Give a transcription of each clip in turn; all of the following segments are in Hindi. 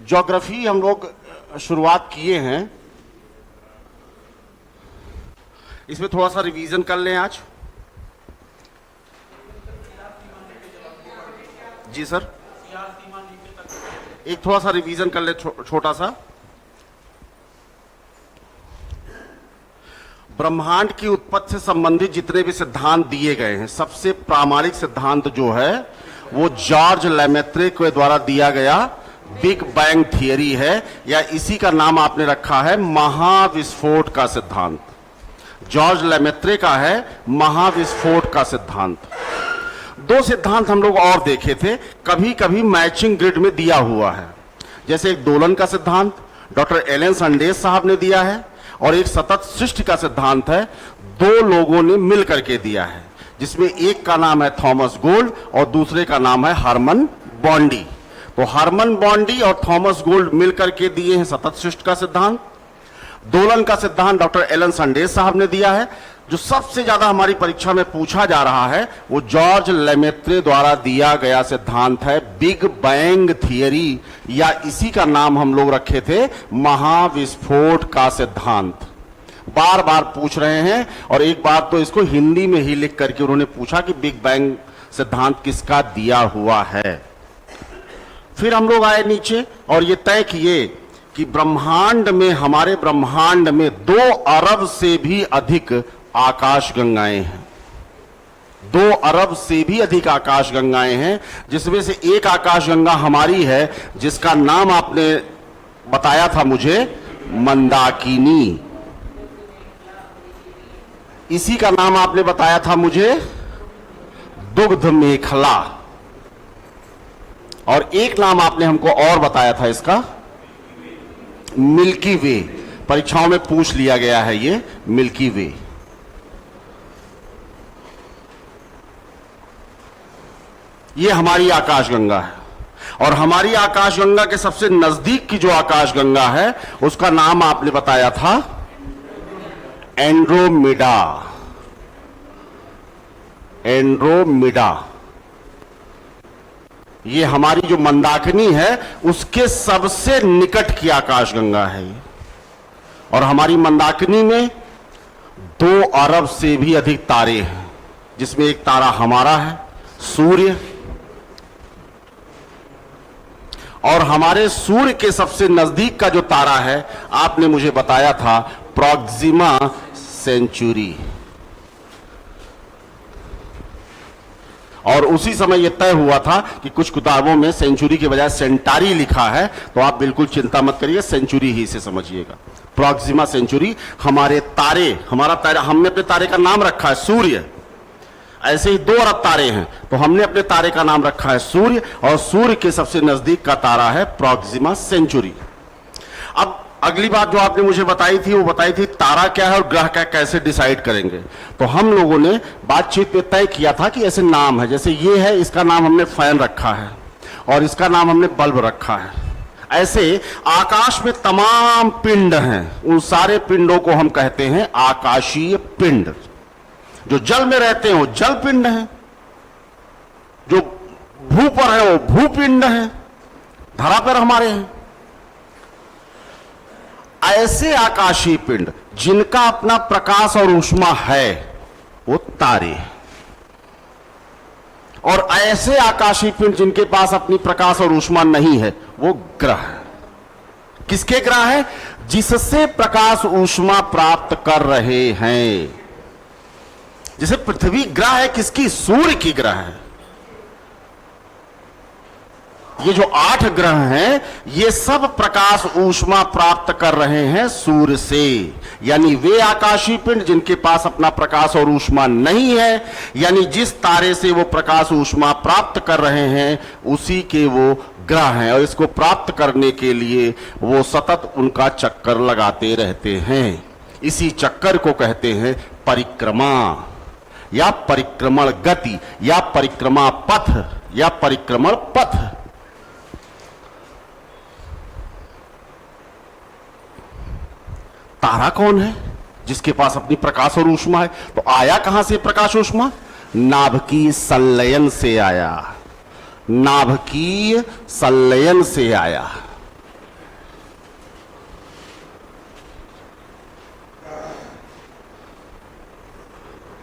ज्योग्राफी हम लोग शुरुआत किए हैं, इसमें थोड़ा सा रिवीजन कर लें आज। जी सर, एक थोड़ा सा रिवीजन कर ले छोटा सा। ब्रह्मांड की उत्पत्ति से संबंधित जितने भी सिद्धांत दिए गए हैं, सबसे प्रामाणिक सिद्धांत जो है वो जॉर्ज लेमेत्रे के द्वारा दिया गया बिग बैंग थियरी है, या इसी का नाम आपने रखा है महाविस्फोट का सिद्धांत। जॉर्ज लेमेत्रे का है महाविस्फोट का सिद्धांत। दो सिद्धांत हम लोग और देखे थे, कभी कभी मैचिंग ग्रिड में दिया हुआ है। जैसे एक दोलन का सिद्धांत डॉक्टर एलन संडेस साहब ने दिया है, और एक सतत सृष्टि का सिद्धांत है, दो लोगों ने मिल करके दिया है, जिसमें एक का नाम है थॉमस गोल्ड और दूसरे का नाम है हरमन बॉन्डी। तो हरमन बॉन्डी और थॉमस गोल्ड मिल करके दिए हैं सतत सृष्टि का सिद्धांत। दोलन का सिद्धांत डॉक्टर एलन संडेस साहब ने दिया है। जो सबसे ज्यादा हमारी परीक्षा में पूछा जा रहा है वो जॉर्ज लेमेत्रे द्वारा दिया गया सिद्धांत है बिग बैंग थियरी, या इसी का नाम हम लोग रखे थे महाविस्फोट का सिद्धांत। बार बार पूछ रहे हैं, और एक बार तो इसको हिंदी में ही लिख करके उन्होंने पूछा कि बिग बैंग सिद्धांत किसका दिया हुआ है। फिर हम लोग आए नीचे और ये तय किए कि ब्रह्मांड में, हमारे ब्रह्मांड में 2 अरब से भी अधिक आकाश गंगाएं हैं। 2 अरब से भी अधिक आकाश गंगाएं हैं, जिसमें से एक आकाश गंगा हमारी है, जिसका नाम आपने बताया था मुझे मंदाकिनी। इसी का नाम आपने बताया था मुझे दुग्ध मेखला, और एक नाम आपने हमको और बताया था इसका मिल्की वे। परीक्षाओं में पूछ लिया गया है ये मिल्की वे। ये हमारी आकाशगंगा है, और हमारी आकाशगंगा के सबसे नजदीक की जो आकाशगंगा है उसका नाम आपने बताया था एंड्रोमेडा। एंड्रोमेडा, ये हमारी जो मंदाकिनी है उसके सबसे निकट की आकाशगंगा है ये। और हमारी मंदाकिनी में 2 अरब से भी अधिक तारे हैं, जिसमें एक तारा हमारा है सूर्य, और हमारे सूर्य के सबसे नजदीक का जो तारा है आपने मुझे बताया था प्रोक्सिमा सेंचुरी। और उसी समय यह तय हुआ था कि कुछ किताबों में सेंचुरी के बजाय सेंटारी लिखा है, तो आप बिल्कुल चिंता मत करिए, सेंचुरी ही से समझिएगा। प्रोक्सिमा सेंचुरी हमारे तारे, हमारा तारा, हमने अपने तारे का नाम रखा है सूर्य। ऐसे ही 2 अरब तारे हैं, तो हमने अपने तारे का नाम रखा है सूर्य, और सूर्य के सबसे नजदीक का तारा है प्रोक्सिमा सेंचुरी। अब अगली बात जो आपने मुझे बताई थी वो बताई थी तारा क्या है और ग्रह क्या, कैसे डिसाइड करेंगे। तो हम लोगों ने बातचीत में तय किया था कि ऐसे नाम है, जैसे ये है, इसका नाम हमने फैन रखा है, और इसका नाम हमने बल्ब रखा है। ऐसे आकाश में तमाम पिंड हैं, उन सारे पिंडों को हम कहते हैं आकाशीय पिंड। जो जल में रहते हैं वो जल पिंड हैं, जो भू पर है वो भूपिंड हैं, धरा पर हमारे हैं। ऐसे आकाशीय पिंड जिनका अपना प्रकाश और ऊष्मा है वो तारे, और ऐसे आकाशीय पिंड जिनके पास अपनी प्रकाश और ऊष्मा नहीं है वो ग्रह। किसके ग्रह हैं? जिससे प्रकाश ऊष्मा प्राप्त कर रहे हैं। जैसे पृथ्वी ग्रह है किसकी? सूर्य की ग्रह है। ये जो 8 ग्रह हैं ये सब प्रकाश ऊष्मा प्राप्त कर रहे हैं सूर्य से, यानी वे आकाशीय पिंड जिनके पास अपना प्रकाश और ऊष्मा नहीं है, यानी जिस तारे से वो प्रकाश ऊष्मा प्राप्त कर रहे हैं उसी के वो ग्रह हैं, और इसको प्राप्त करने के लिए वो सतत उनका चक्कर लगाते रहते हैं। इसी चक्कर को कहते हैं परिक्रमा, या परिक्रमण गति, या परिक्रमा पथ, या परिक्रमण पथ। तारा कौन है? जिसके पास अपनी प्रकाश और ऊष्मा है। तो आया कहां से प्रकाश ऊष्मा? नाभिकीय संलयन से आया, नाभिकीय संलयन से आया।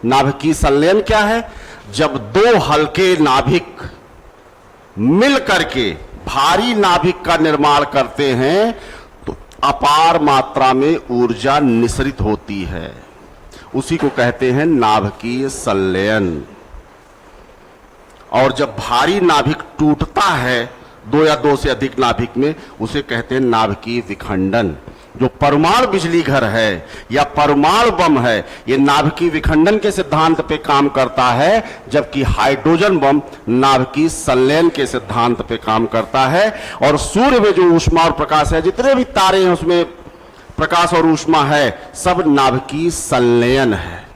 नाभिकीय संलयन क्या है? जब दो हल्के नाभिक मिल करके भारी नाभिक का निर्माण करते हैं तो अपार मात्रा में ऊर्जा निःसरित होती है, उसी को कहते हैं नाभिकीय संलयन। और जब भारी नाभिक टूटता है दो या दो से अधिक नाभिक में, उसे कहते हैं नाभिकीय विखंडन। जो परमाणु बिजली घर है या परमाणु बम है, ये नाभिकीय विखंडन के सिद्धांत पे काम करता है, जबकि हाइड्रोजन बम नाभिकीय संलयन के सिद्धांत पे काम करता है। और सूर्य में जो ऊष्मा और प्रकाश है, जितने भी तारे हैं उसमें प्रकाश और ऊष्मा है, सब नाभिकीय संलयन है।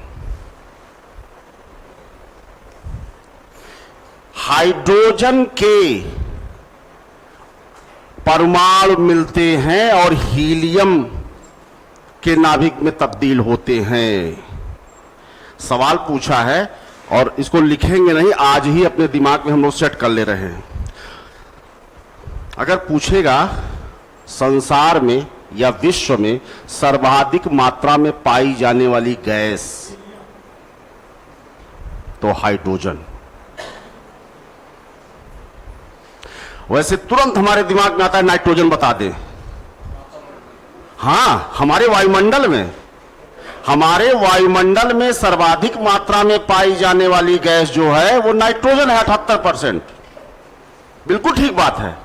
हाइड्रोजन के परमाणु मिलते हैं और हीलियम के नाभिक में तब्दील होते हैं। सवाल पूछा है और इसको लिखेंगे नहीं, आज ही अपने दिमाग में हम लोग सेट कर ले रहे हैं। अगर पूछेगा संसार में या विश्व में सर्वाधिक मात्रा में पाई जाने वाली गैस, तो हाइड्रोजन। वैसे तुरंत हमारे दिमाग में आता है नाइट्रोजन, बता दें। हां, हमारे वायुमंडल में सर्वाधिक मात्रा में पाई जाने वाली गैस जो है वो नाइट्रोजन है, 78%। बिल्कुल ठीक बात है।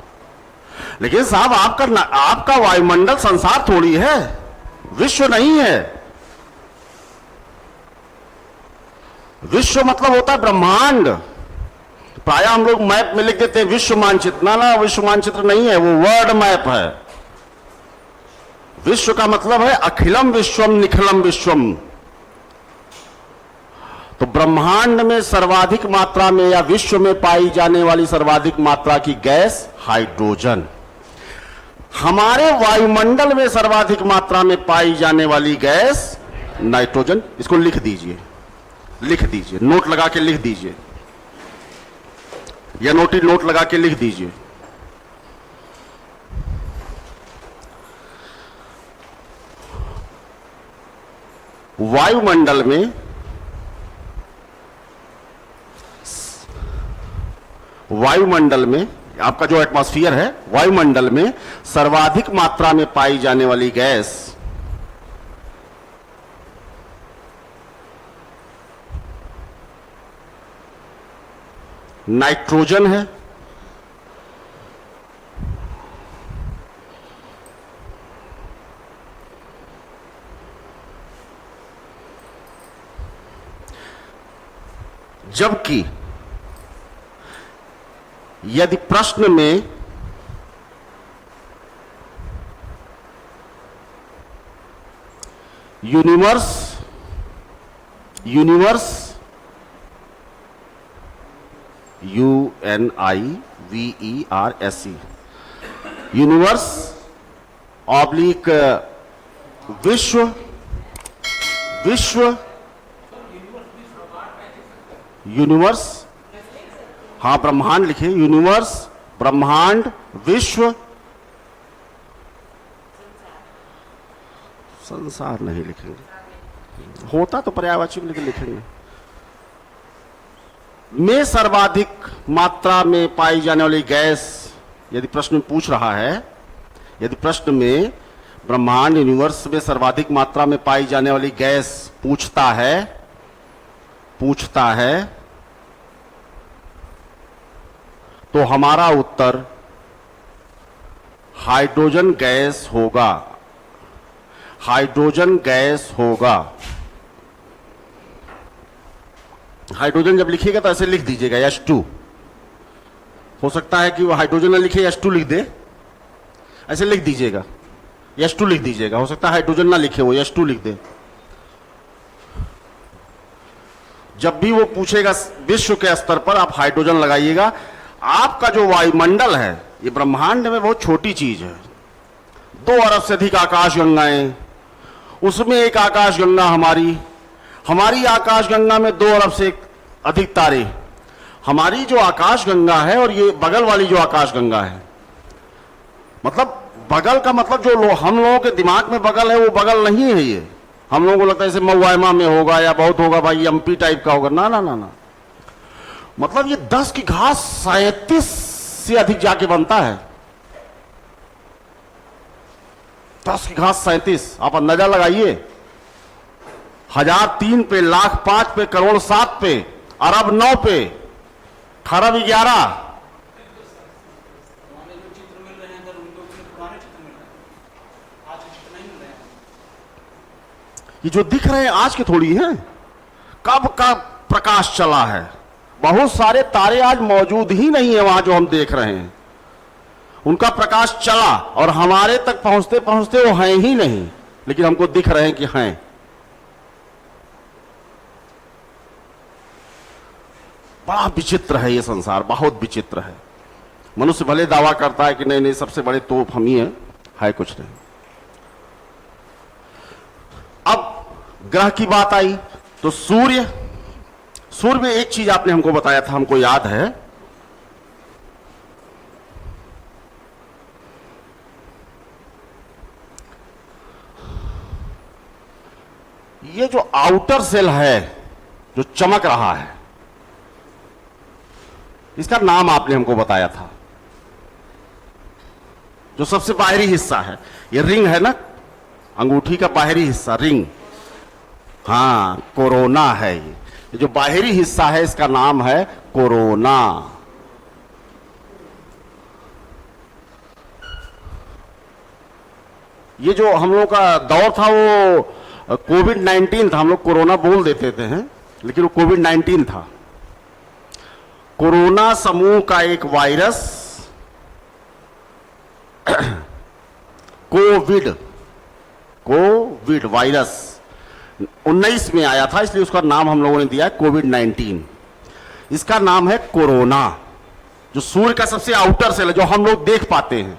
लेकिन साहब आपका वायुमंडल संसार थोड़ी है, विश्व नहीं है। विश्व मतलब होता है ब्रह्मांड। प्राय हम लोग मैप में लिख देते हैं विश्व मानचित्र। ना, विश्व मानचित्र नहीं है, वो वर्ल्ड मैप है। विश्व का मतलब है अखिलम विश्वम निखिलम विश्वम। तो ब्रह्मांड में सर्वाधिक मात्रा में या विश्व में पाई जाने वाली सर्वाधिक मात्रा की गैस हाइड्रोजन। हमारे वायुमंडल में सर्वाधिक मात्रा में पाई जाने वाली गैस नाइट्रोजन। इसको लिख दीजिए, नोट लगा के लिख दीजिए, या नोट लगा के लिख दीजिए। वायुमंडल में आपका जो एटमॉस्फेयर है, वायुमंडल में सर्वाधिक मात्रा में पाई जाने वाली गैस नाइट्रोजन है। जबकि यदि प्रश्न में यूनिवर्स UNIVERS यूनिवर्स ऑब्लिक विश्व यूनिवर्स, हाँ ब्रह्मांड लिखे, यूनिवर्स ब्रह्मांड विश्व, संसार नहीं लिखेंगे, होता तो पर्यायवाची में लिखेंगे। में सर्वाधिक मात्रा में पाई जाने वाली गैस, यदि प्रश्न में पूछ रहा है, यदि प्रश्न में ब्रह्मांड यूनिवर्स में सर्वाधिक मात्रा में पाई जाने वाली गैस पूछता है तो हमारा उत्तर हाइड्रोजन गैस होगा। हाइड्रोजन गैस होगा। हाइड्रोजन जब लिखिएगा तो ऐसे लिख दीजिएगा H2। हो सकता है कि वो हाइड्रोजन ना लिखे H2 लिख दे, ऐसे लिख दीजिएगा H2 लिख दीजिएगा। हो सकता है हाइड्रोजन ना लिखे वो H2 लिख दे। जब भी वो पूछेगा विश्व के स्तर पर आप हाइड्रोजन लगाइएगा। आपका जो वायुमंडल है ये ब्रह्मांड में बहुत छोटी चीज है, 2 अरब से अधिक आकाश गंगाएं, उसमें एक आकाश गंगा हमारी आकाश गंगा में 2 अरब से अधिक तारे। हमारी जो आकाश गंगा है और ये बगल वाली जो आकाश गंगा है, मतलब बगल का मतलब जो हम लोगों के दिमाग में बगल है वो बगल नहीं है। ये हम लोगों को लगता है जैसे मऊआमा में होगा या बहुत होगा भाई, एमपी टाइप का होगा। ना ना ना ना, मतलब ये 10 की घात 37 से अधिक जाके बनता है। 10 की घात 37, आप अंदाजा लगाइए। 1003 पे, लाख 5 पे, करोड़ 7 पे, अरब 9 पे, खरब 11। ये जो दिख रहे हैं आज के थोड़ी हैं, कब का प्रकाश चला है। बहुत सारे तारे आज मौजूद ही नहीं है वहां जो हम देख रहे हैं, उनका प्रकाश चला और हमारे तक पहुंचते पहुंचते वो हैं ही नहीं, लेकिन हमको दिख रहे हैं कि हैं। बड़ा विचित्र है ये संसार, बहुत विचित्र है। मनुष्य भले दावा करता है कि नहीं नहीं सबसे बड़े तोप हम ही हैं, है कुछ नहीं। अब ग्रह की बात आई तो सूर्य में एक चीज आपने हमको बताया था, हमको याद है। ये जो आउटर सेल है जो चमक रहा है, इसका नाम आपने हमको बताया था। जो सबसे बाहरी हिस्सा है, ये रिंग है ना, अंगूठी का बाहरी हिस्सा रिंग, हाँ कोरोना है। ये जो बाहरी हिस्सा है इसका नाम है कोरोना। ये जो हम लोग का दौर था वो कोविड-19 था, हम लोग कोरोना बोल देते थे हैं, लेकिन वो कोविड-19 था। कोरोना समूह का एक वायरस कोविड वायरस 19 में आया था, इसलिए उसका नाम हम लोगों ने दिया है कोविड-19। इसका नाम है कोरोना, जो सूर्य का सबसे आउटर सेल है, जो हम लोग देख पाते हैं।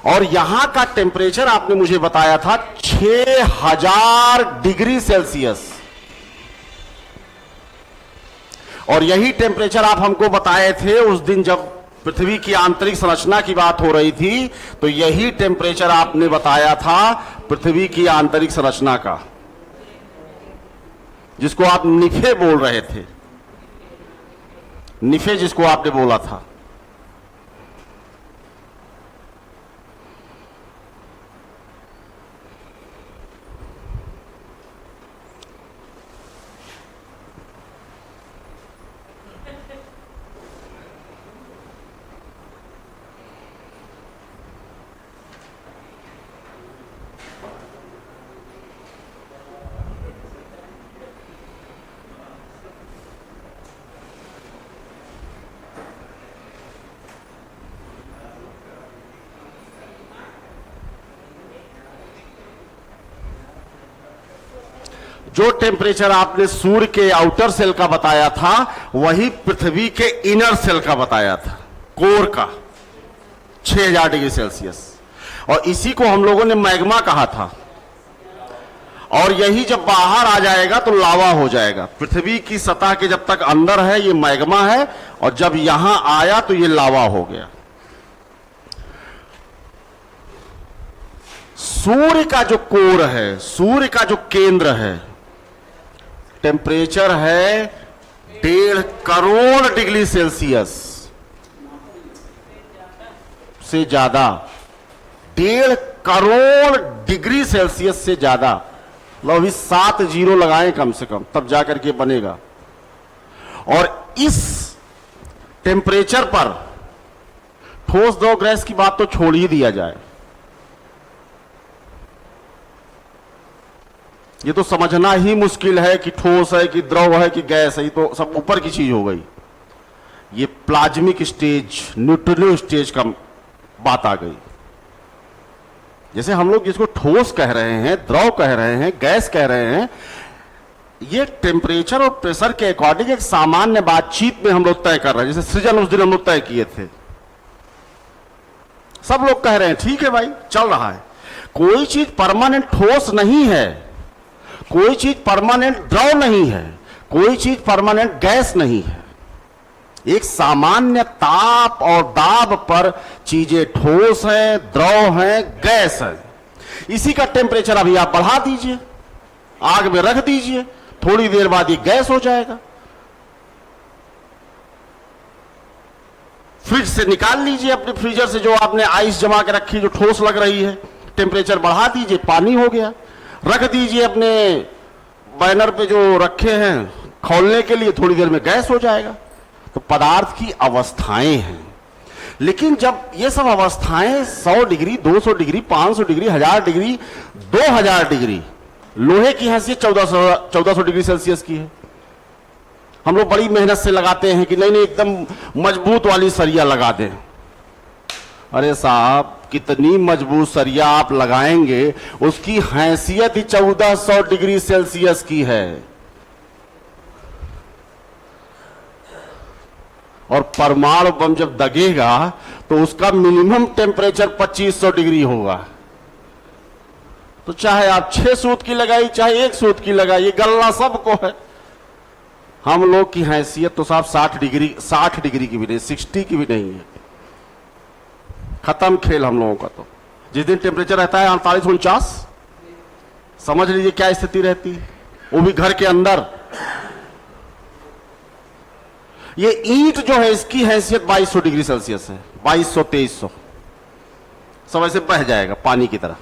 और यहां का टेम्परेचर आपने मुझे बताया था 6000 डिग्री सेल्सियस, और यही टेम्परेचर आप हमको बताए थे उस दिन जब पृथ्वी की आंतरिक संरचना की बात हो रही थी, तो यही टेम्परेचर आपने बताया था पृथ्वी की आंतरिक संरचना का, जिसको आप निफे बोल रहे थे, निफे जिसको आपने बोला था। जो टेम्परेचर आपने सूर्य के आउटर सेल का बताया था, वही पृथ्वी के इनर सेल का बताया था, कोर का, 6000 डिग्री सेल्सियस। और इसी को हम लोगों ने मैग्मा कहा था। और यही जब बाहर आ जाएगा तो लावा हो जाएगा। पृथ्वी की सतह के जब तक अंदर है ये मैग्मा है, और जब यहां आया तो ये लावा हो गया। सूर्य का जो कोर है, सूर्य का जो केंद्र है, टेम्परेचर है 1.5 करोड़ डिग्री सेल्सियस से ज्यादा, 1.5 करोड़ डिग्री सेल्सियस से ज्यादा। लो अभी 7 जीरो लगाएं कम से कम, तब जाकर के बनेगा। और इस टेम्परेचर पर ठोस द्रव गैस की बात तो छोड़ ही दिया जाए, ये तो समझना ही मुश्किल है कि ठोस है कि द्रव है कि गैस है, ये तो सब ऊपर की चीज हो गई। ये प्लाज्मिक स्टेज, न्यूट्रिनो स्टेज का बात आ गई। जैसे हम लोग जिसको ठोस कह रहे हैं, द्रव कह रहे हैं, गैस कह रहे हैं, ये टेम्परेचर और प्रेशर के अकॉर्डिंग एक सामान्य बातचीत में हम लोग तय कर रहे हैं। जैसे सृजन उस दिन हम लोग तय किए थे, सब लोग कह रहे हैं ठीक है भाई चल रहा है। कोई चीज परमानेंट ठोस नहीं है, कोई चीज परमानेंट द्रव नहीं है, कोई चीज परमानेंट गैस नहीं है। एक सामान्य ताप और दाब पर चीजें ठोस हैं, द्रव हैं, गैस है। इसी का टेम्परेचर अभी आप बढ़ा दीजिए, आग में रख दीजिए, थोड़ी देर बाद ये गैस हो जाएगा। फ्रिज से निकाल लीजिए, अपने फ्रीजर से जो आपने आइस जमा के रखी, जो ठोस लग रही है, टेम्परेचर बढ़ा दीजिए, पानी हो गया। रख दीजिए अपने बैनर पे जो रखे हैं खौलने के लिए, थोड़ी देर में गैस हो जाएगा। तो पदार्थ की अवस्थाएं हैं, लेकिन जब ये सब अवस्थाएं 100 degree, 200 degree, 500 degree, 1000 degree, 2000 degree, लोहे की हैसियत 1400 डिग्री सेल्सियस की है। हम लोग बड़ी मेहनत से लगाते हैं कि नहीं नहीं एकदम मजबूत वाली सरिया लगा दें। अरे साहब, कितनी मजबूत सरिया आप लगाएंगे, उसकी हैसियत ही 1400 डिग्री सेल्सियस की है। और परमाणु बम जब दगेगा तो उसका मिनिमम टेम्परेचर 2500 डिग्री होगा। तो चाहे आप 6 सूत की लगाई, चाहे 1 सूत की लगाइए, गलना सबको है। हम लोग की हैसियत तो साहब 60 डिग्री की भी नहीं, 60 की भी नहीं है। खत्म खेल हम लोगों का। तो जिस दिन टेम्परेचर रहता है 48-49, समझ लीजिए क्या स्थिति रहती है, वो भी घर के अंदर। ये ईंट जो है इसकी हैसियत 2200 डिग्री सेल्सियस है, 2200-2300, सब ऐसे बह जाएगा पानी की तरह।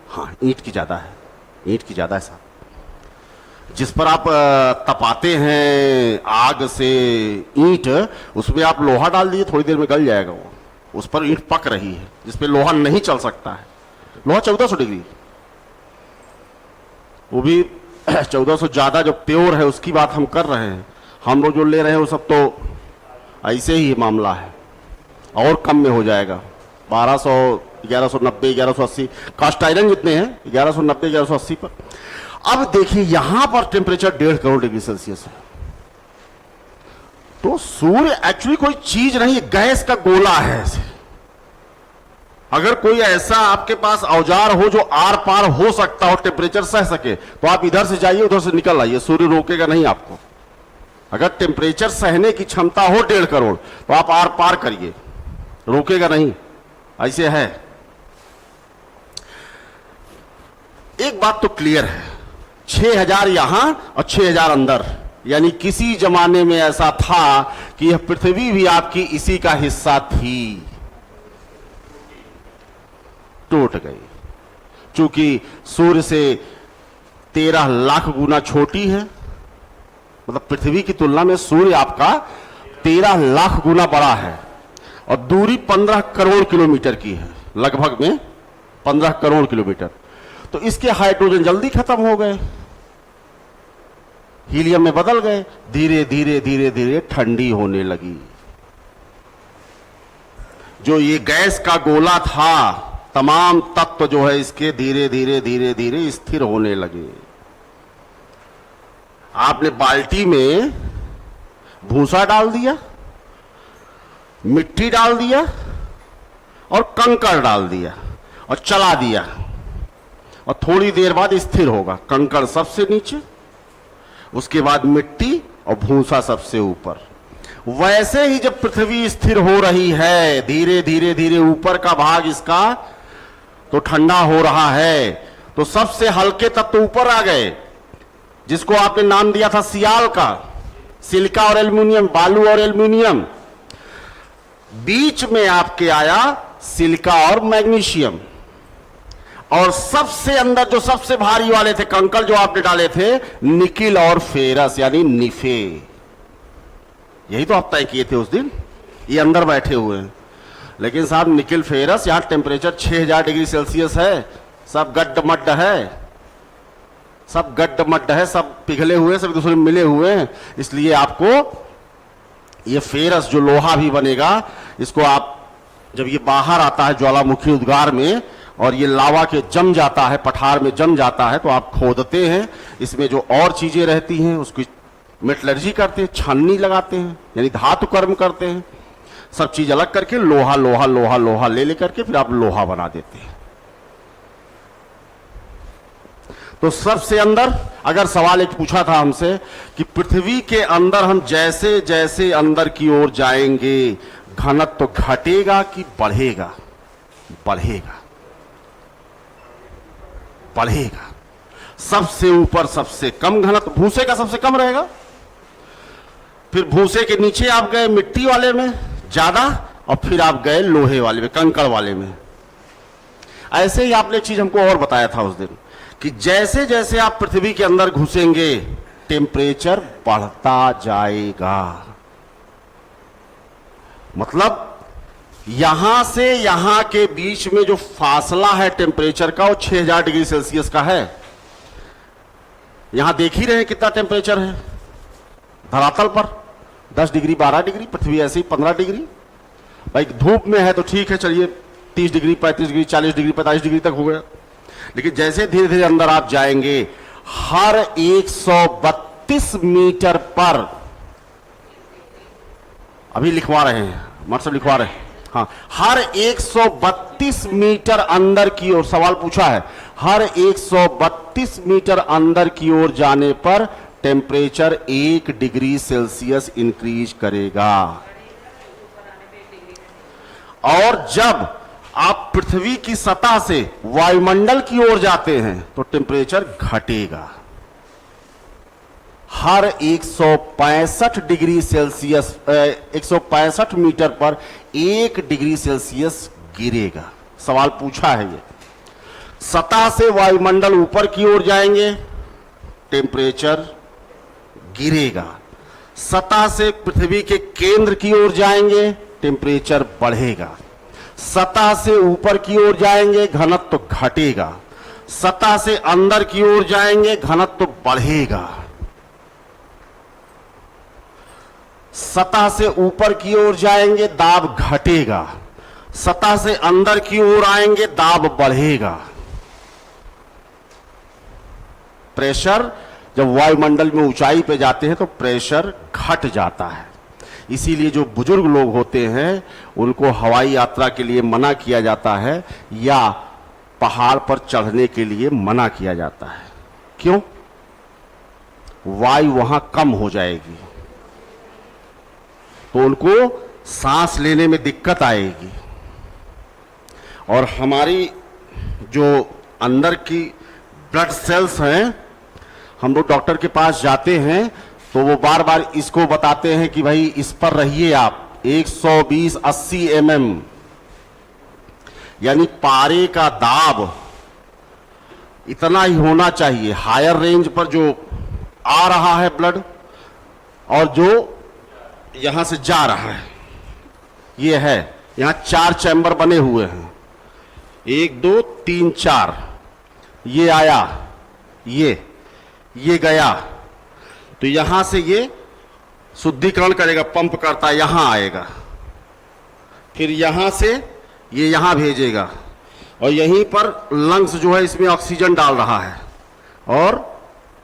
हाँ, ईंट की ज्यादा है, ईंट की ज्यादा है साहब। जिस पर आप तपाते हैं आग से ईंट, उसमें आप लोहा डाल दीजिए, थोड़ी देर में गल जाएगा वो। उस पर ईंट पक रही है, जिस पे लोहा नहीं चल सकता है। लोहा 1400 डिग्री, वो भी 1400 ज्यादा जो प्योर है उसकी बात हम कर रहे हैं। हम लोग जो ले रहे हैं वो सब तो ऐसे ही मामला है, और कम में हो जाएगा। 1200, 1190, 1180 कास्ट आयरन जितने हैं, 1190, 1180 पर। अब देखिए यहां पर टेम्परेचर 1.5 करोड़ डिग्री सेल्सियस है। तो सूर्य एक्चुअली कोई चीज नहीं, गैस का गोला है ऐसे। अगर कोई ऐसा आपके पास औजार हो जो आर पार हो सकता हो, टेम्परेचर सह सके, तो आप इधर से जाइए, उधर से निकल आइए, सूर्य रोकेगा नहीं आपको। अगर टेम्परेचर सहने की क्षमता हो 1.5 करोड़, तो आप आर पार करिए, रोकेगा नहीं। ऐसे है। एक बात तो क्लियर है, 6000 यहां और 6000 अंदर, यानी किसी जमाने में ऐसा था कि यह पृथ्वी भी आपकी इसी का हिस्सा थी, टूट गई। चूंकि सूर्य से 13 लाख गुना छोटी है, मतलब पृथ्वी की तुलना में सूर्य आपका 13 लाख गुना बड़ा है, और दूरी 15 करोड़ किलोमीटर की है, लगभग में 15 करोड़ किलोमीटर। तो इसके हाइड्रोजन जल्दी खत्म हो गए, हीलियम में बदल गए, धीरे धीरे धीरे धीरे ठंडी होने लगी। जो ये गैस का गोला था, तमाम तत्व जो है इसके धीरे धीरे धीरे धीरे स्थिर होने लगे। आपने बाल्टी में भूसा डाल दिया, मिट्टी डाल दिया और कंकड़ डाल दिया और चला दिया, और थोड़ी देर बाद स्थिर होगा। कंकड़ सबसे नीचे, उसके बाद मिट्टी और भूसा सबसे ऊपर। वैसे ही जब पृथ्वी स्थिर हो रही है, धीरे धीरे धीरे ऊपर का भाग इसका तो ठंडा हो रहा है, तो सबसे हल्के तत्व ऊपर आ गए, जिसको आपने नाम दिया था सियाल का, सिलिका और एल्युमिनियम, बालू और एल्युमिनियम। बीच में आपके आया सिलिका और मैग्नीशियम, और सबसे अंदर जो सबसे भारी वाले थे कंकड़ जो आपने डाले थे, निकिल और फेरस यानी निफे। यही तो आप तय किए थे उस दिन, ये अंदर बैठे हुए हैं। लेकिन साहब निकिल फेरस, यहां टेम्परेचर 6000 डिग्री सेल्सियस है, सब गड्ढ मड्ढ है, सब गड्ढ मड्ढ है, सब पिघले हुए, सब दूसरे में मिले हुए हैं। इसलिए आपको ये फेरस जो लोहा भी बनेगा, इसको आप जब ये बाहर आता है ज्वालामुखी उद्गार में और ये लावा के जम जाता है, पठार में जम जाता है, तो आप खोदते हैं, इसमें जो और चीजें रहती हैं उसकी मेटलर्जी करते हैं, छाननी लगाते हैं, यानी धातु कर्म करते हैं, सब चीज अलग करके लोहा लोहा लोहा लोहा ले लेकर के फिर आप लोहा बना देते हैं। तो सबसे अंदर अगर सवाल एक पूछा था हमसे कि पृथ्वी के अंदर हम जैसे जैसे अंदर की ओर जाएंगे घनत्व तो घटेगा कि बढ़ेगा? बढ़ेगा, बढ़ेगा। सबसे ऊपर सबसे कम घनत्व भूसे का सबसे कम रहेगा, फिर भूसे के नीचे आप गए मिट्टी वाले में ज्यादा, और फिर आप गए लोहे वाले में, कंकड़ वाले में। ऐसे ही आपने एक चीज हमको और बताया था उस दिन कि जैसे जैसे आप पृथ्वी के अंदर घुसेंगे टेम्परेचर बढ़ता जाएगा। मतलब यहां से यहां के बीच में जो फासला है टेम्परेचर का वो 6000 डिग्री सेल्सियस का है। यहां देख ही रहे हैं कितना टेम्परेचर है धरातल पर, 10 डिग्री 12 डिग्री, पृथ्वी ऐसे ही 15 डिग्री। भाई धूप में है तो ठीक है, चलिए 30 डिग्री 35 डिग्री 40 डिग्री 45 डिग्री तक हो गया। लेकिन जैसे धीरे धीरे अंदर आप जाएंगे, हर 132 मीटर पर, अभी लिखवा रहे हैं मतलब लिखवा रहे हैं, हाँ, हर 132 मीटर अंदर की ओर, सवाल पूछा है, हर 132 मीटर अंदर की ओर जाने पर टेम्परेचर 1 डिग्री सेल्सियस इंक्रीज करेगा। और जब आप पृथ्वी की सतह से वायुमंडल की ओर जाते हैं तो टेम्परेचर घटेगा। हर 165 डिग्री सेल्सियस 165 मीटर पर 1 डिग्री सेल्सियस गिरेगा। सवाल पूछा है ये। सतह से वायुमंडल ऊपर की ओर जाएंगे टेम्परेचर गिरेगा, सतह से पृथ्वी के केंद्र की ओर जाएंगे टेम्परेचर बढ़ेगा, सतह से ऊपर की ओर जाएंगे घनत्व तो घटेगा, सतह से अंदर की ओर जाएंगे घनत्व तो बढ़ेगा, सतह से ऊपर की ओर जाएंगे दाब घटेगा, सतह से अंदर की ओर आएंगे दाब बढ़ेगा। प्रेशर जब वायुमंडल में ऊंचाई पे जाते हैं तो प्रेशर घट जाता है। इसीलिए जो बुजुर्ग लोग होते हैं उनको हवाई यात्रा के लिए मना किया जाता है या पहाड़ पर चढ़ने के लिए मना किया जाता है। क्यों? वायु वहां कम हो जाएगी तो उनको सांस लेने में दिक्कत आएगी, और हमारी जो अंदर की ब्लड सेल्स हैं, हम लोग डॉक्टर के पास जाते हैं तो वो बार बार इसको बताते हैं कि भाई इस पर रहिए आप 120-80 mm, यानी पारे का दाब इतना ही होना चाहिए। हायर रेंज पर जो आ रहा है ब्लड और जो यहां से जा रहा है, ये है, यहां 4 चैम्बर बने हुए हैं, 1 2 3 4, ये आया, ये गया, तो यहां से ये शुद्धिकरण करेगा, पंप करता यहां आएगा, फिर यहां से ये यहां भेजेगा, और यहीं पर लंग्स जो है इसमें ऑक्सीजन डाल रहा है और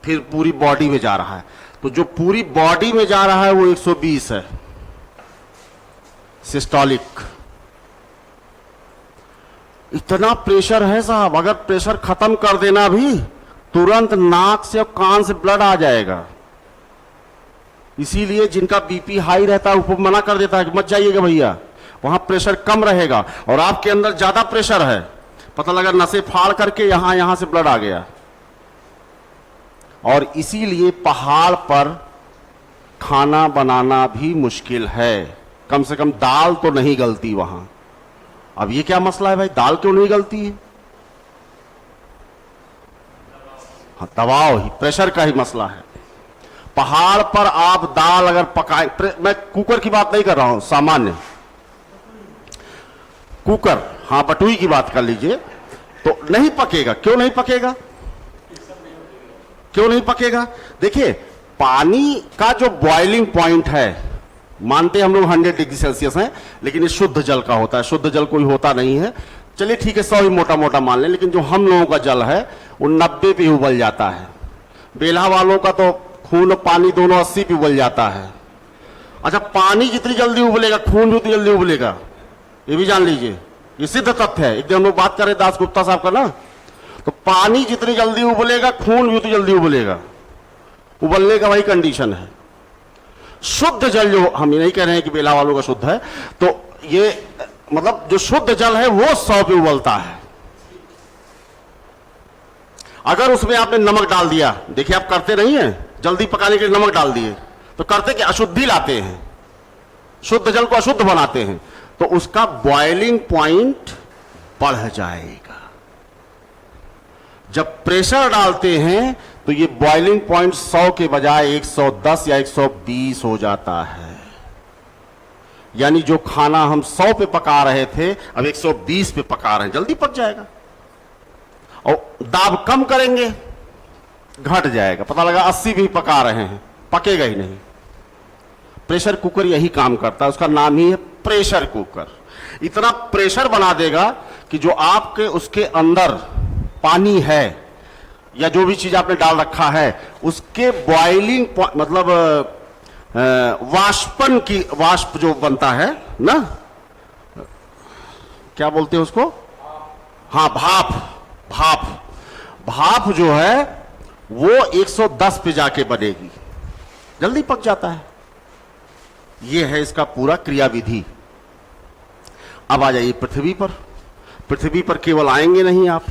फिर पूरी बॉडी में जा रहा है। तो जो पूरी बॉडी में जा रहा है वो 120 है सिस्टोलिक। इतना प्रेशर है साहब, अगर प्रेशर खत्म कर देना भी तुरंत नाक से और कान से ब्लड आ जाएगा। इसीलिए जिनका बीपी हाई रहता है वो मना कर देता है कि मत जाइएगा भैया, वहां प्रेशर कम रहेगा, और आपके अंदर ज्यादा प्रेशर है, पता लगा नसें फाड़ करके यहां से ब्लड आ गया। और इसीलिए पहाड़ पर खाना बनाना भी मुश्किल है, कम से कम दाल तो नहीं गलती वहां। अब ये क्या मसला है भाई, दाल क्यों नहीं गलती है? हाँ, दबाव ही, प्रेशर का ही मसला है। पहाड़ पर आप दाल अगर पकाए, मैं कुकर की बात नहीं कर रहा हूं, सामान्य कुकर, हाँ बटुई की बात कर लीजिए, तो नहीं पकेगा। क्यों नहीं पकेगा? क्यों नहीं पकेगा? देखिए, पानी का जो बॉइलिंग पॉइंट है, मानते हम लोग 100 डिग्री सेल्सियस है, लेकिन ये शुद्ध जल का होता है, शुद्ध जल कोई होता नहीं है। चलिए ठीक है, 100 ही मोटा मोटा मान लें, लेकिन जो हम लोगों का जल है वो 90 पे उबल जाता है। बेल्हा वालों का तो खून और पानी दोनों 80 पे उबल जाता है। अच्छा, पानी जितनी जल्दी उबलेगा खून भी उतनी जल्दी उबलेगा, ये भी जान लीजिए, ये सिद्ध तथ्य है। एक दिन हम लोग बात कर रहे दास गुप्ता साहब का ना, तो पानी जितनी जल्दी उबलेगा खून भी उतनी जल्दी उबलेगा, उबलने का वही कंडीशन है। शुद्ध जल जो, हम ये नहीं कह रहे हैं कि बेल्हा वालों का शुद्ध है, तो ये मतलब जो शुद्ध जल है वो 100 पे उबलता है। अगर उसमें आपने नमक डाल दिया, देखिए आप करते नहीं है, जल्दी पकाने के लिए नमक डाल दिए, तो करते कि अशुद्धि लाते हैं, शुद्ध जल को अशुद्ध बनाते हैं, तो उसका बॉइलिंग पॉइंट बढ़ जाएगा। जब प्रेशर डालते हैं तो ये बॉइलिंग पॉइंट 100 के बजाय 110 या 120 हो जाता है। यानी जो खाना हम 100 पे पका रहे थे अब 120 पे पका रहे हैं, जल्दी पक जाएगा। और दाब कम करेंगे, घट जाएगा, पता लगा 80 भी पका रहे हैं, पकेगा ही नहीं। प्रेशर कुकर यही काम करता है, उसका नाम ही है प्रेशर कुकर। इतना प्रेशर बना देगा कि जो आपके उसके अंदर पानी है या जो भी चीज आपने डाल रखा है उसके बॉइलिंग मतलब वाष्पन की, वाष्प जो बनता है ना, क्या बोलते हैं उसको, हाँ भाप, भाप, भाप जो है वो 110 पे जाके बनेगी, जल्दी पक जाता है। ये है इसका पूरा क्रियाविधि। अब आ जाइए पृथ्वी पर। पृथ्वी पर केवल आएंगे नहीं आप,